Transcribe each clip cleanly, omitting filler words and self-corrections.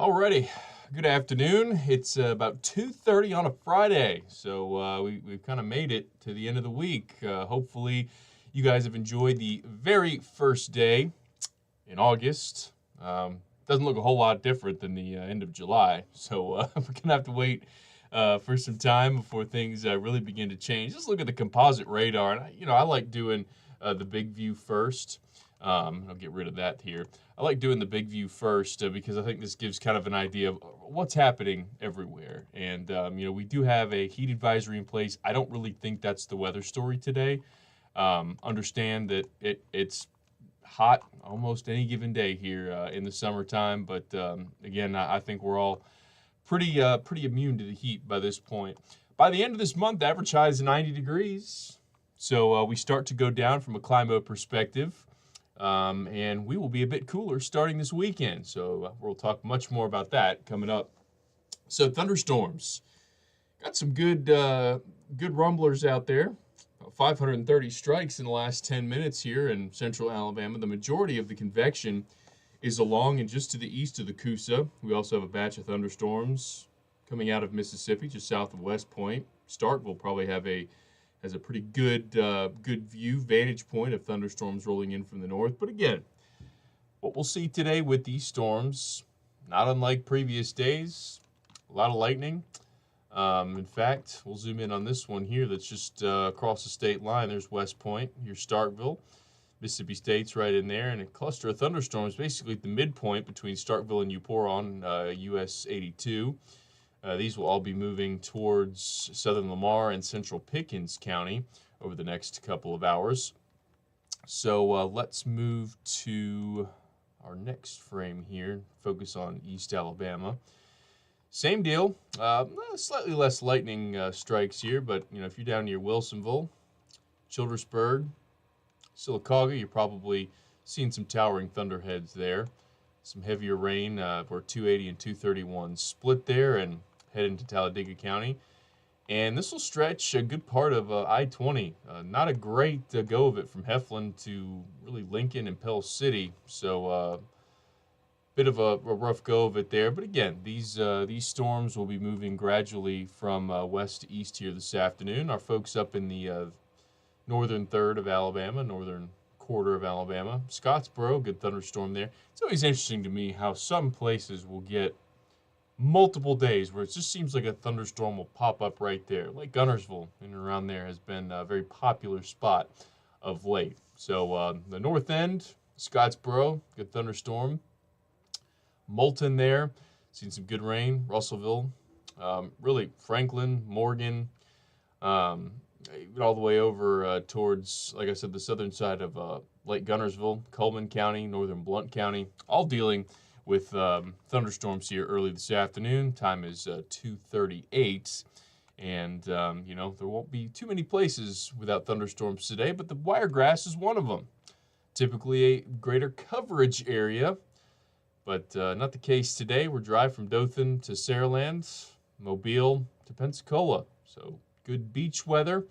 Alrighty, good afternoon. It's about 2:30 on a Friday, so we've kind of made it to the end of the week. Hopefully, you guys have enjoyed the very first day in August. Doesn't look a whole lot different than the end of July, so we're gonna have to wait for some time before things really begin to change. Just look at the composite radar, and I like doing the big view first. I'll get rid of that here. I like doing the big view first because I think this gives kind of an idea of what's happening everywhere. And, we do have a heat advisory in place. I don't really think that's the weather story today. Understand that it's hot almost any given day here in the summertime. But, again, I think we're all pretty immune to the heat by this point. By the end of this month, average high is 90 degrees. So we start to go down from a climate perspective. And we will be a bit cooler starting this weekend. So we'll talk much more about that coming up. So thunderstorms, got some good rumblers out there. 530 strikes in the last 10 minutes here in central Alabama. The majority of the convection is along and just to the east of the Coosa. We also have a batch of thunderstorms coming out of Mississippi, just south of West Point. Starkville probably has a pretty good view, vantage point of thunderstorms rolling in from the north. But again, what we'll see today with these storms, not unlike previous days, a lot of lightning. In fact, we'll zoom in on this one here that's just across the state line. There's West Point, here's Starkville. Mississippi State's right in there, and a cluster of thunderstorms basically at the midpoint between Starkville and Eupora on US 82. These will all be moving towards southern Lamar and central Pickens County over the next couple of hours. So let's move to our next frame here, focus on East Alabama. Same deal, slightly less lightning strikes here, but if you're down near Wilsonville, Childersburg, Sylacauga, you're probably seeing some towering thunderheads there. Some heavier rain where 280 and 231 split there and head into Talladega County. And this will stretch a good part of I-20. Not a great go of it from Heflin to really Lincoln and Pell City. So bit of a rough go of it there. But again, these storms will be moving gradually from west to east here this afternoon. Our folks up in the northern third of Alabama, northern quarter of Alabama. Scottsboro, good thunderstorm there. It's always interesting to me how some places will get multiple days where it just seems like a thunderstorm will pop up right there. Like Gunnersville and around there has been a very popular spot of late. So the north end, Scottsboro, good thunderstorm. Moulton there, seen some good rain. Russellville, really Franklin, Morgan, even all the way over towards, like I said, the southern side of Lake Gunnersville, Coleman County, northern Blount County, all dealing with thunderstorms here early this afternoon. Time is 2:38, and there won't be too many places without thunderstorms today, but the Wiregrass is one of them. Typically a greater coverage area, but not the case today. We're dry from Dothan to Saraland, Mobile to Pensacola, so good beach weather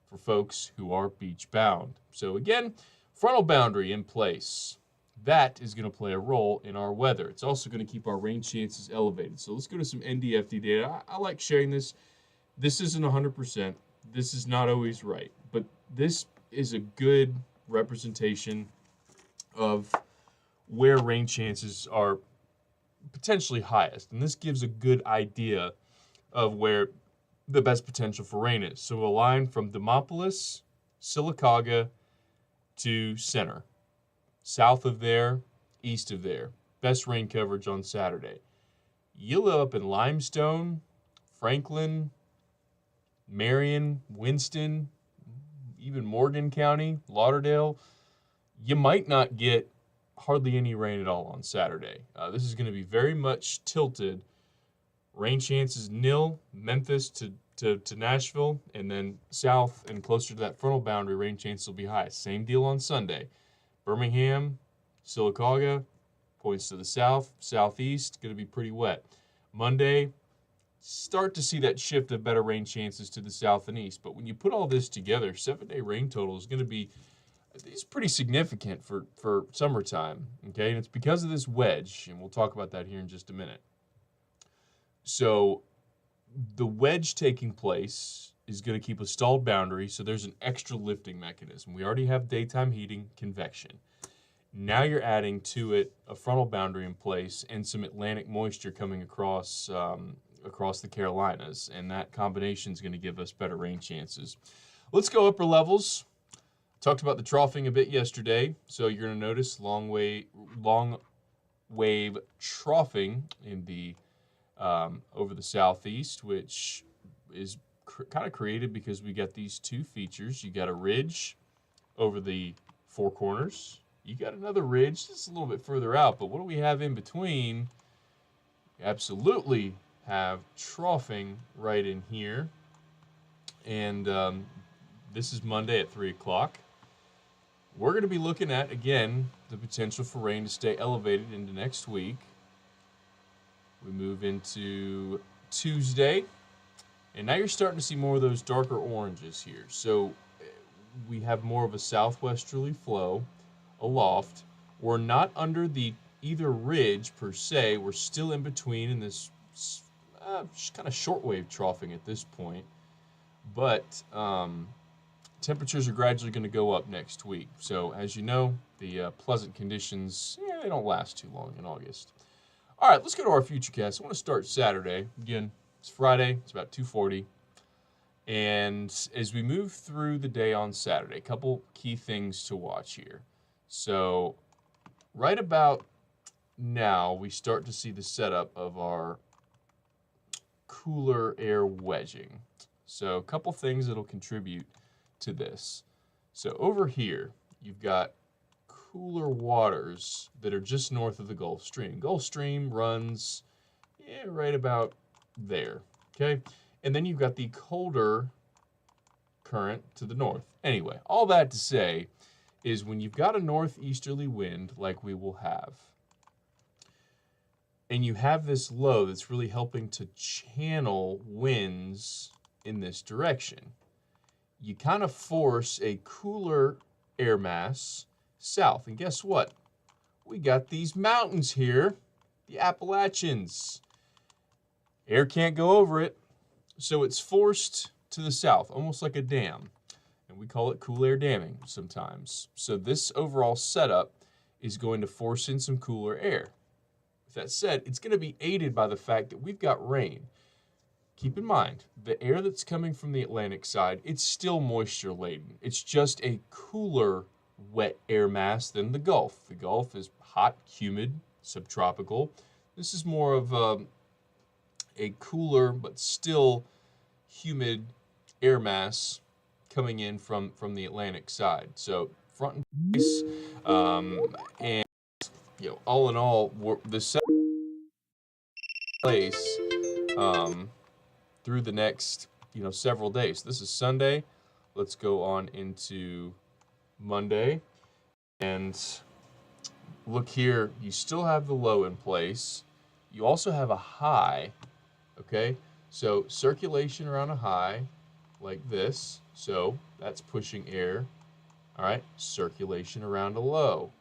for folks who are beach bound. So again, frontal boundary in place. That is going to play a role in our weather. It's also going to keep our rain chances elevated. So let's go to some NDFD data. I like sharing this. This isn't 100%. This is not always right. But this is a good representation of where rain chances are potentially highest. And this gives a good idea of where the best potential for rain is. So a line from Demopolis, Sylacauga to center. South of there, east of there. Best rain coverage on Saturday. You live up in Limestone, Franklin, Marion, Winston, even Morgan County, Lauderdale. You might not get hardly any rain at all on Saturday. This is going to be very much tilted. Rain chances nil, Memphis to Nashville, and then south and closer to that frontal boundary, rain chances will be high. Same deal on Sunday. Birmingham, Sylacauga, points to the south, southeast, going to be pretty wet. Monday, start to see that shift of better rain chances to the south and east. But when you put all this together, 7-day rain total is going to be pretty significant for summertime, okay? And it's because of this wedge, and we'll talk about that here in just a minute. So the wedge taking place is going to keep a stalled boundary, so there's an extra lifting mechanism. We already have daytime heating, convection. Now you're adding to it a frontal boundary in place and some Atlantic moisture coming across across the Carolinas, and that combination is going to give us better rain chances. Let's go upper levels. Talked about the troughing a bit yesterday, so you're going to notice long wave troughing in the over the southeast, which is kind of created because we got these two features. You got a ridge over the Four Corners. You got another ridge just a little bit further out, but what do we have in between? Absolutely have troughing right in here. And this is Monday at 3 o'clock. We're going to be looking at, again, the potential for rain to stay elevated into next week. We move into Tuesday, and now you're starting to see more of those darker oranges here. So we have more of a southwesterly flow aloft. We're not under the either ridge per se. We're still in between in this kind of shortwave troughing at this point. But temperatures are gradually going to go up next week. So as you know, the pleasant conditions, they don't last too long in August. All right, let's go to our Futurecast. I want to start Saturday. Again, it's Friday. It's about 2:40. And as we move through the day on Saturday, a couple key things to watch here. So right about now, we start to see the setup of our cooler air wedging. So a couple things that'll contribute to this. So over here, you've got cooler waters that are just north of the Gulf Stream. Gulf Stream runs right about there, okay? And then you've got the colder current to the north. Anyway, all that to say is when you've got a northeasterly wind like we will have, and you have this low that's really helping to channel winds in this direction, you kind of force a cooler air mass south. And guess what? We got these mountains here, the Appalachians. Air can't go over it, so it's forced to the south, almost like a dam. And we call it cool air damming sometimes. So this overall setup is going to force in some cooler air. With that said, it's going to be aided by the fact that we've got rain. Keep in mind, the air that's coming from the Atlantic side, it's still moisture laden. It's just a cooler wet air mass than the Gulf. The Gulf is hot, humid, subtropical. This is more of a cooler but still humid air mass coming in from the Atlantic side. So front and base, and all in all, the set place through the next several days. This is Sunday. Let's go on into Monday, and look here, you still have the low in place. You also have a high, okay? So circulation around a high like this, so that's pushing air. All right, circulation around a low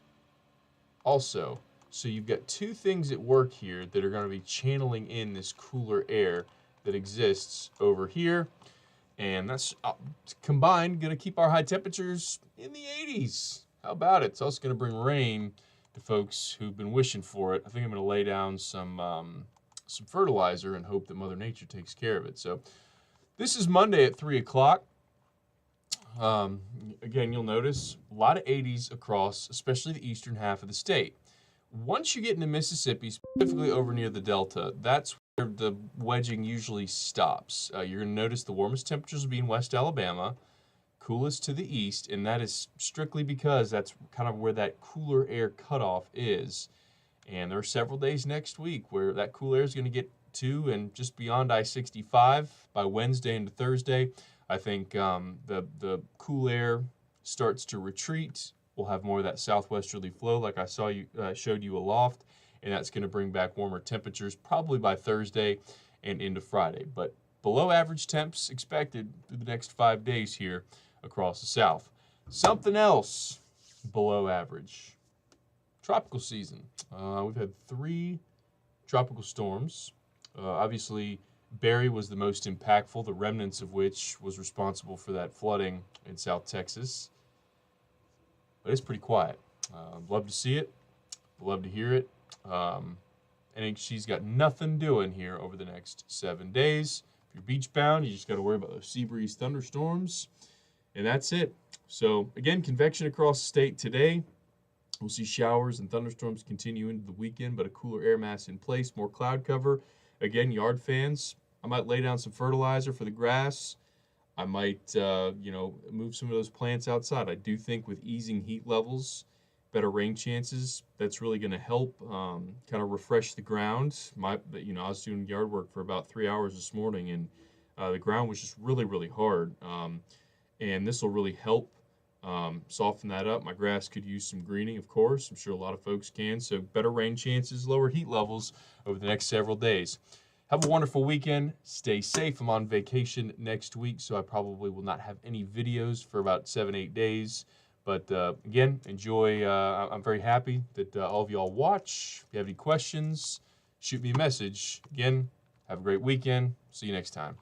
also. So you've got two things at work here that are going to be channeling in this cooler air that exists over here. And that's combined going to keep our high temperatures in the 80s. How about it? It's also going to bring rain to folks who've been wishing for it. I think I'm going to lay down some fertilizer and hope that Mother Nature takes care of it. So this is Monday at 3 o'clock. Again, you'll notice a lot of 80s across, especially the eastern half of the state. Once you get into Mississippi, specifically over near the Delta, that's where the wedging usually stops. You're going to notice the warmest temperatures will be in West Alabama, coolest to the east, and that is strictly because that's kind of where that cooler air cutoff is. And there are several days next week where that cool air is going to get to and just beyond I-65 by Wednesday into Thursday. I think the cool air starts to retreat. We'll have more of that southwesterly flow like I showed you aloft, and that's going to bring back warmer temperatures probably by Thursday and into Friday. But below average temps expected through the next 5 days here across the south. Something else below average. Tropical season. We've had 3 tropical storms Obviously, Barry was the most impactful, the remnants of which was responsible for that flooding in South Texas. But it's pretty quiet. Love to see it. Love to hear it. And she's got nothing doing here over the next 7 days. If you're beach bound, you just got to worry about those sea breeze thunderstorms. And that's it. So, again, convection across the state today. We'll see showers and thunderstorms continue into the weekend, but a cooler air mass in place, more cloud cover. Again, yard fans, I might lay down some fertilizer for the grass. I might, move some of those plants outside. I do think with easing heat levels, better rain chances, that's really going to help kind of refresh the ground. I was doing yard work for about 3 hours this morning, and the ground was just really, really hard. And this will really help soften that up. My grass could use some greening, of course. I'm sure a lot of folks can. So better rain chances, lower heat levels over the next several days. Have a wonderful weekend. Stay safe. I'm on vacation next week, so I probably will not have any videos for about 7-8 days. But again, enjoy. I'm very happy that all of y'all watch. If you have any questions, shoot me a message. Again, have a great weekend. See you next time.